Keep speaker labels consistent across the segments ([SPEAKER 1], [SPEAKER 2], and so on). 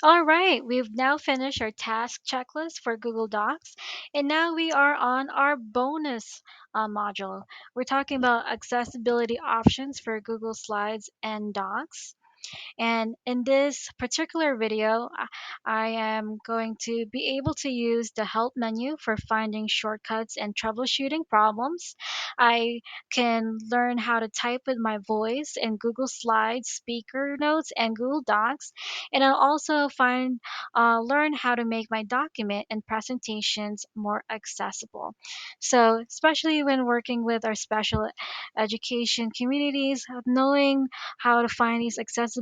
[SPEAKER 1] All right, we've now finished our task checklist for Google Docs, and now we are on our bonus module. We're talking about accessibility options for Google Slides and Docs. And in this particular video, I am going to be able to use the help menu for finding shortcuts and troubleshooting problems. I can learn how to type with my voice in Google Slides, Speaker Notes, and Google Docs. And I'll also learn how to make my document and presentations more accessible. So, especially when working with our special education communities, knowing how to find these accessibility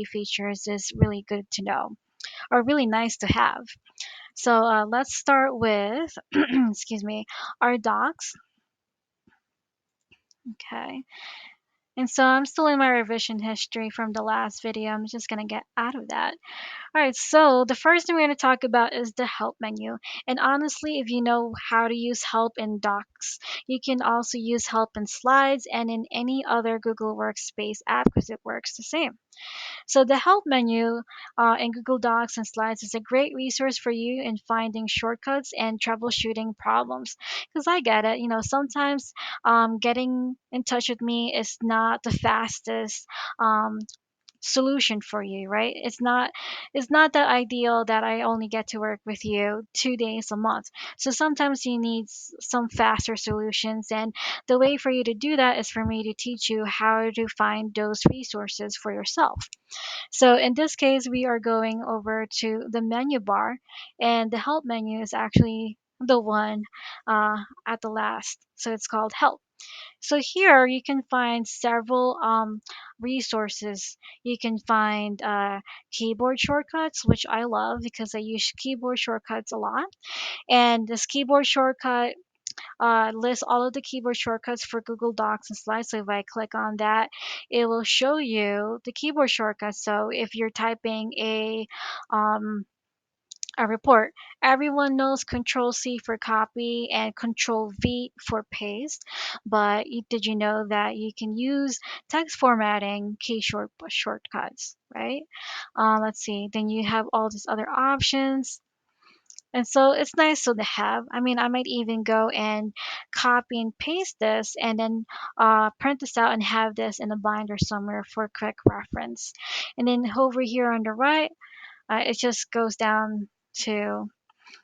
[SPEAKER 1] features is really good to know or really nice to have. So let's start with, excuse me, our docs. Okay. And so I'm still in my revision history from the last video. I'm just going to get out of that. All right, so the first thing we're going to talk about is the help menu. And honestly, if you know how to use help in docs, you can also use help in slides and in any other Google Workspace app because it works the same. So the help menu in Google Docs and Slides is a great resource for you in finding shortcuts and troubleshooting problems. Because I get it, sometimes getting in touch with me is not the fastest solution for you, right? It's not that ideal that I only get to work with you 2 days a month. So sometimes you need some faster solutions, and the way for you to do that is for me to teach you how to find those resources for yourself. So in this case, we are going over to the menu bar, and the help menu is actually the one uh, at the last. So it's called help. So here you can find several resources. You can find keyboard shortcuts, which I love because I use keyboard shortcuts a lot. And this keyboard shortcut lists all of the keyboard shortcuts for Google Docs and Slides. So if I click on that, it will show you the keyboard shortcuts. So if you're typing um, a report, everyone knows Control C for copy and Control V for paste. But did you know that you can use text formatting shortcuts, right? Let's see. Then you have all these other options, and so it's nice to have. I mean, I might even go and copy and paste this and then print this out and have this in a binder somewhere for quick reference. And then over here on the right, it just goes down to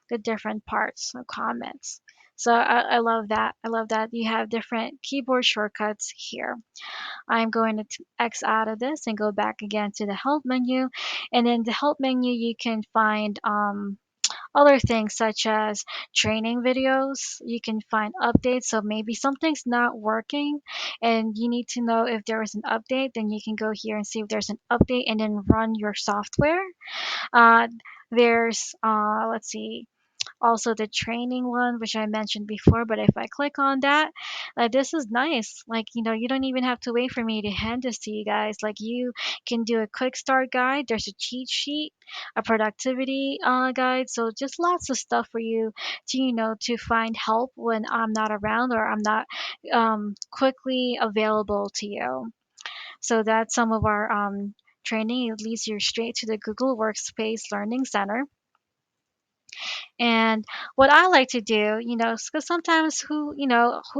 [SPEAKER 1] the different parts of comments. So I love that. I love that you have different keyboard shortcuts here. I'm going to X out of this and go back again to the help menu. And in the help menu, you can find other things such as training videos. You can find updates. So maybe something's not working and you need to know if there is an update, then you can go here and see if there's an update and then run your software. Uh, let's see, also the training one, which I mentioned before. But if I click on that, this is nice. Like, you don't even have to wait for me to hand this to you guys. Like, you can do a quick start guide. There's a cheat sheet, a productivity guide. So just lots of stuff for you to, to find help when I'm not around or I'm not quickly available to you. So that's some of our training. It leads you straight to the Google Workspace Learning Center. And what I like to do, because sometimes who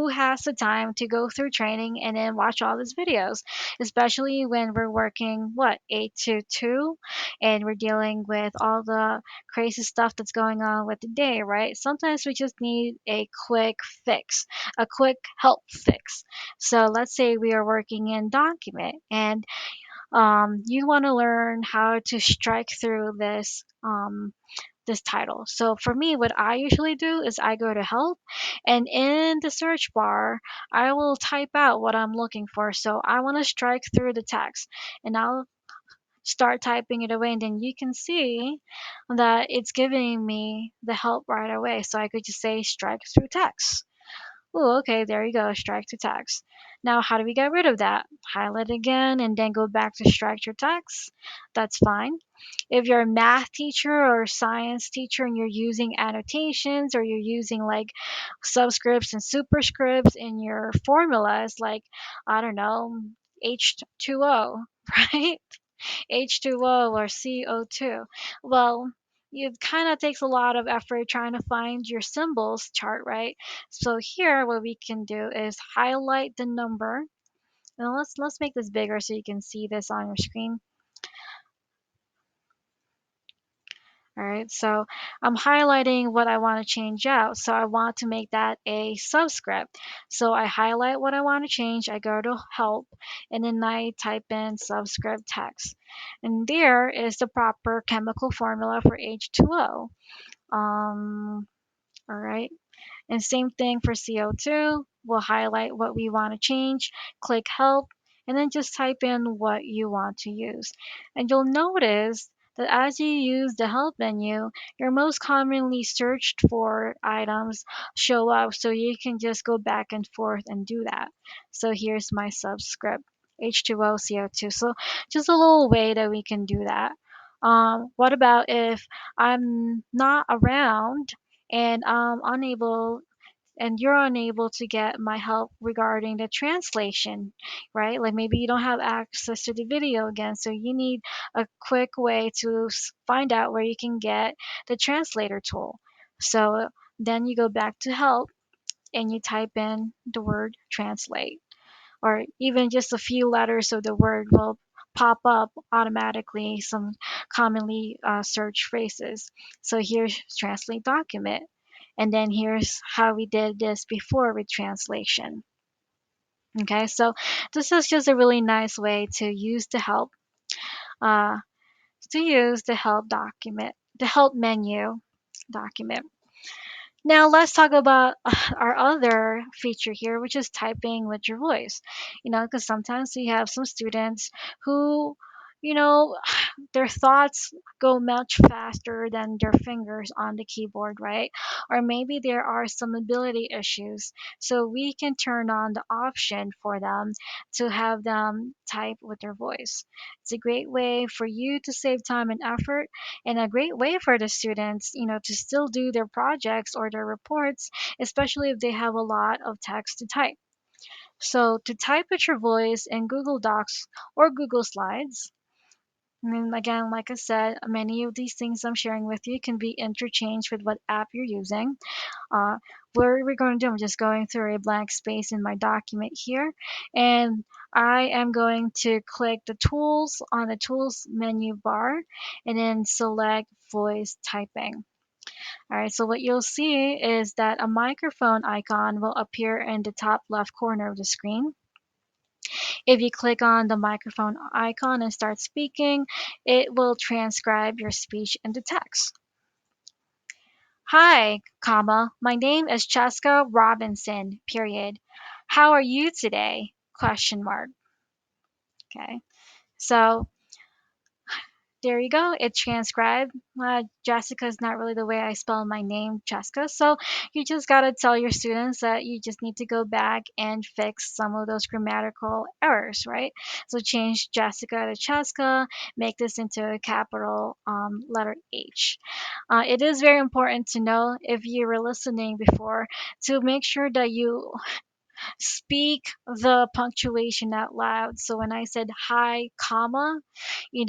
[SPEAKER 1] has the time to go through training and then watch all these videos, especially when we're working, 8 to 2, and we're dealing with all the crazy stuff that's going on with the day, right? Sometimes we just need a quick fix, a quick help fix. So let's say we are working in document and you want to learn how to strike through this title. So for me, what I usually do is I go to help, and in the search bar, I will type out what I'm looking for. So I want to strike through the text, and I'll start typing it away, and then you can see that it's giving me the help right away. So I could just say strike through text. Oh, okay, there you go, strike to text. Now, how do we get rid of that? Highlight again and then go back to strike to text. That's fine. If you're a math teacher or a science teacher and you're using annotations or you're using like subscripts and superscripts in your formulas, like, I don't know, H2O, right? H2O or CO2. Well, it kind of takes a lot of effort trying to find your symbols chart, right? So here, what we can do is highlight the number. Now let's make this bigger so you can see this on your screen. All right, so I'm highlighting what I want to change out. So I want to make that a subscript. So I highlight what I want to change. I go to help and then I type in subscript text. And there is the proper chemical formula for H2O. All right. And same thing for CO2. We'll highlight what we want to change, click help, and then just type in what you want to use. And you'll notice that as you use the help menu, your most commonly searched for items show up so you can just go back and forth and do that. So here's my subscript H2O CO2. So just a little way that we can do that. What about if I'm not around and you're unable to get my help regarding the translation, right? Like maybe you don't have access to the video again, so you need a quick way to find out where you can get the translator tool. So then you go back to help and you type in the word translate, or even just a few letters of the word will pop up automatically, some commonly searched phrases. So here's translate document. And then here's how we did this before with translation. Okay, so this is just a really nice way to use the help, uh, the help menu document. Now let's talk about our other feature here, which is typing with your voice. Because sometimes we have some students who, you know, their thoughts go much faster than their fingers on the keyboard, right? Or maybe there are some ability issues. So we can turn on the option for them to have them type with their voice. It's a great way for you to save time and effort, and a great way for the students, to still do their projects or their reports, especially if they have a lot of text to type. So to type with your voice in Google Docs or Google Slides, and again, like I said, many of these things I'm sharing with you can be interchanged with what app you're using. Uh, what we're going to do, I'm just going through a blank space in my document here, and I am going to click the tools on the tools menu bar and then select voice typing. All right, so what you'll see is that a microphone icon will appear in the top left corner of the screen. If you click on the microphone icon and start speaking, it will transcribe your speech into text. Hi, comma, my name is Cheska Robinson, period. How are you today? Question mark. Okay. So there you go. It transcribed. Jessica is not really the way I spell my name, Jessica. So you just got to tell your students that you just need to go back and fix some of those grammatical errors, right? So change Jessica to Cheska, make this into a capital letter H. It is very important to know, if you were listening before, to make sure that you speak the punctuation out loud. So when I said hi, comma, you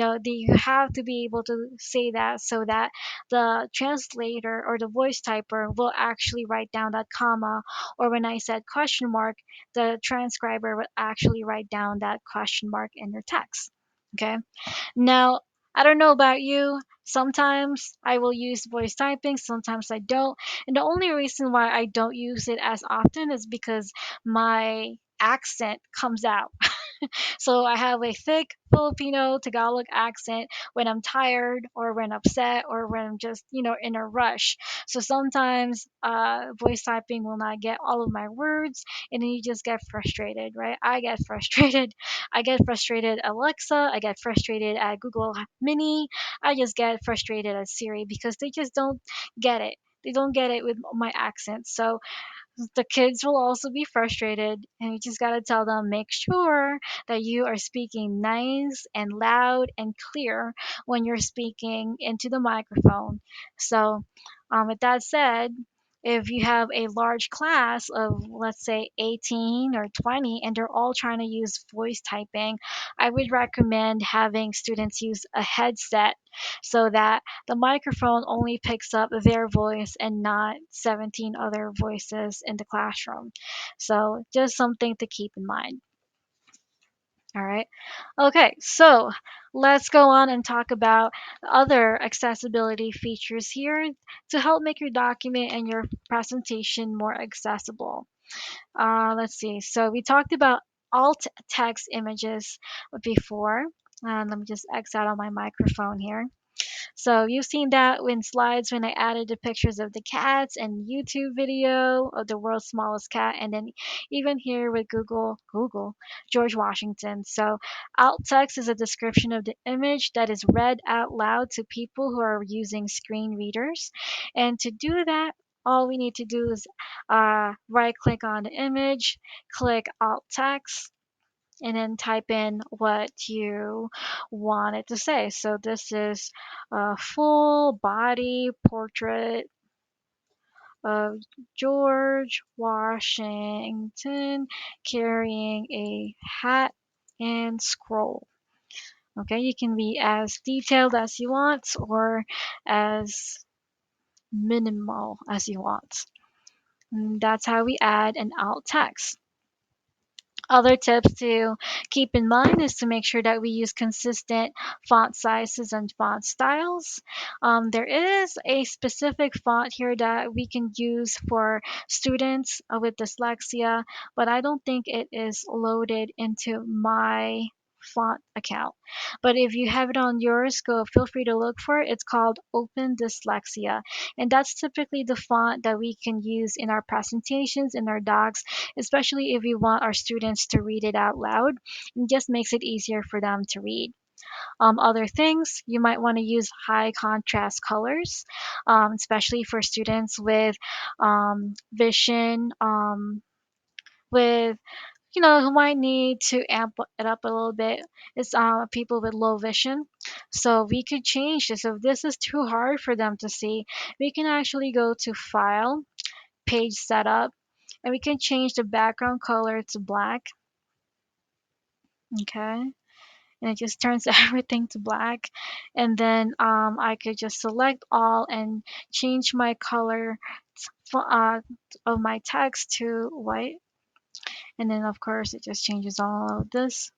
[SPEAKER 1] have to be able to say that so that the translator or the voice typer will actually write down that comma. Or when I said question mark, the transcriber will actually write down that question mark in your text. Okay. Now, I don't know about you. Sometimes I will use voice typing, sometimes I don't. And the only reason why I don't use it as often is because my accent comes out. So I have a thick Filipino Tagalog accent when I'm tired or when upset or when I'm just, in a rush. So sometimes voice typing will not get all of my words and then you just get frustrated, right? I get frustrated. I get frustrated at Alexa. I get frustrated at Google Mini. I just get frustrated at Siri because they just don't get it. They don't get it with my accent. So the kids will also be frustrated, and you just got to tell them, make sure that you are speaking nice and loud and clear when you're speaking into the microphone. So with that said, if you have a large class of, let's say, 18 or 20, and they're all trying to use voice typing, I would recommend having students use a headset so that the microphone only picks up their voice and not 17 other voices in the classroom. So, just something to keep in mind. All right. Okay, so let's go on and talk about other accessibility features here to help make your document and your presentation more accessible. Let's see. So we talked about alt text images before. Let me just X out on my microphone here. So you've seen that in slides when I added the pictures of the cats and YouTube video of the world's smallest cat, and then even here with Google George Washington. So alt text is a description of the image that is read out loud to people who are using screen readers. And to do that, all we need to do is right click on the image, click alt text, and then type in what you want it to say. So this is a full body portrait of George Washington carrying a hat and scroll. Okay, you can be as detailed as you want or as minimal as you want. And that's how we add an alt text. Other tips to keep in mind is to make sure that we use consistent font sizes and font styles. There is a specific font here that we can use for students with dyslexia, but I don't think it is loaded into my font account. But if you have it on yours, go feel free to look for it. It's called Open Dyslexia, and that's typically the font that we can use in our presentations, in our docs, especially if we want our students to read it out loud. It just makes it easier for them to read. Other things, you might want to use high contrast colors, especially for students with vision, with who might need to amp it up a little bit. It's people with low vision. So we could change this. If this is too hard for them to see, we can actually go to File, Page Setup, and we can change the background color to black. Okay, and it just turns everything to black. And then I could just select all and change my color of my text to white. And then of course it just changes all of this.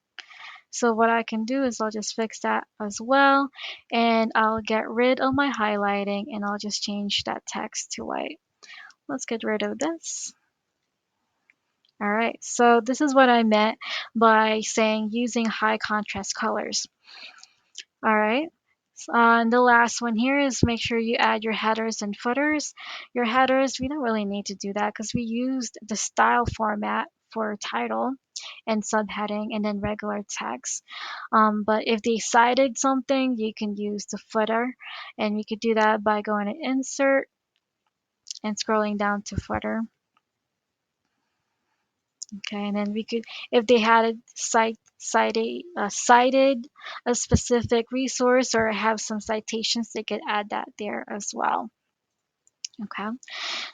[SPEAKER 1] So what I can do is I'll just fix that as well, and I'll get rid of my highlighting and I'll just change that text to white. Let's get rid of this. All right, so this is what I meant by saying using high contrast colors. All right. And the last one here is make sure you add your headers and footers. Your headers, we don't really need to do that because we used the style format for title and subheading and then regular text. But if they cited something, you can use the footer, and we could do that by going to insert and scrolling down to footer. Okay, and then we could, if they had a cited a specific resource or have some citations, they could add that there as well. Okay,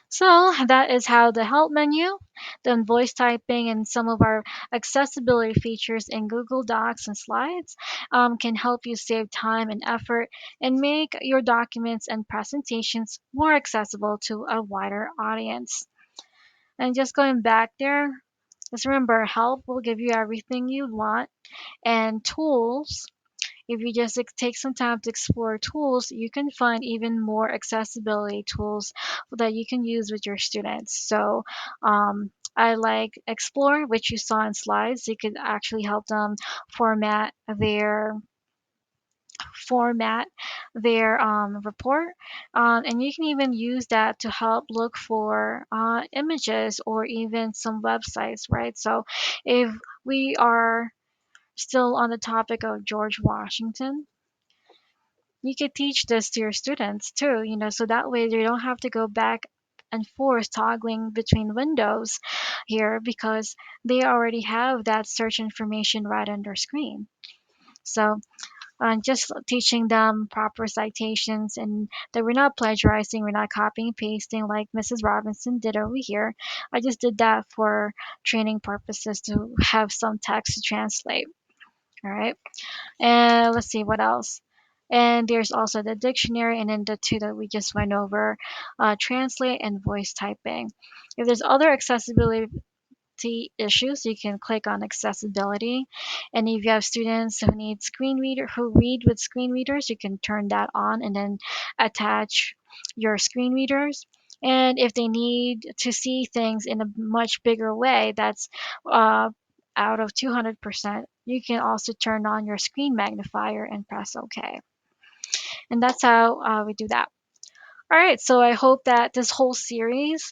[SPEAKER 1] so that is how the help menu, then voice typing, and some of our accessibility features in Google Docs and Slides can help you save time and effort and make your documents and presentations more accessible to a wider audience. And just going back there, just remember, help will give you everything you want, and tools, if you just take some time to explore tools, you can find even more accessibility tools that you can use with your students. So, I like Explore, which you saw in slides. You could actually help them format their format report, and you can even use that to help look for images or even some websites, right? So if we are still on the topic of George Washington, you could teach this to your students too, so that way they don't have to go back and forth toggling between windows here because they already have that search information right on their screen. So just teaching them proper citations and that we're not plagiarizing, we're not copying and pasting like Mrs. Robinson did over here. I just did that for training purposes to have some text to translate. All right. And let's see what else. And there's also the dictionary, and then the two that we just went over, translate and voice typing. If there's other accessibility issues, you can click on accessibility. And if you have students who need screen reader who read with screen readers, you can turn that on and then attach your screen readers. And if they need to see things in a much bigger way, that's uh, out of 200%, you can also turn on your screen magnifier and press OK. And that's how we do that. All right, so I hope that this whole series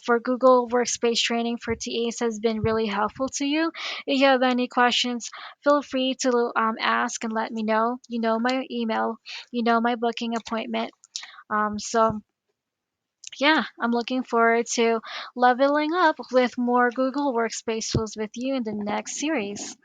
[SPEAKER 1] for Google Workspace training for TAs has been really helpful to you. If you have any questions, feel free to ask and let me know. You know my email, you know my booking appointment. So, yeah, I'm looking forward to leveling up with more Google Workspace tools with you in the next series.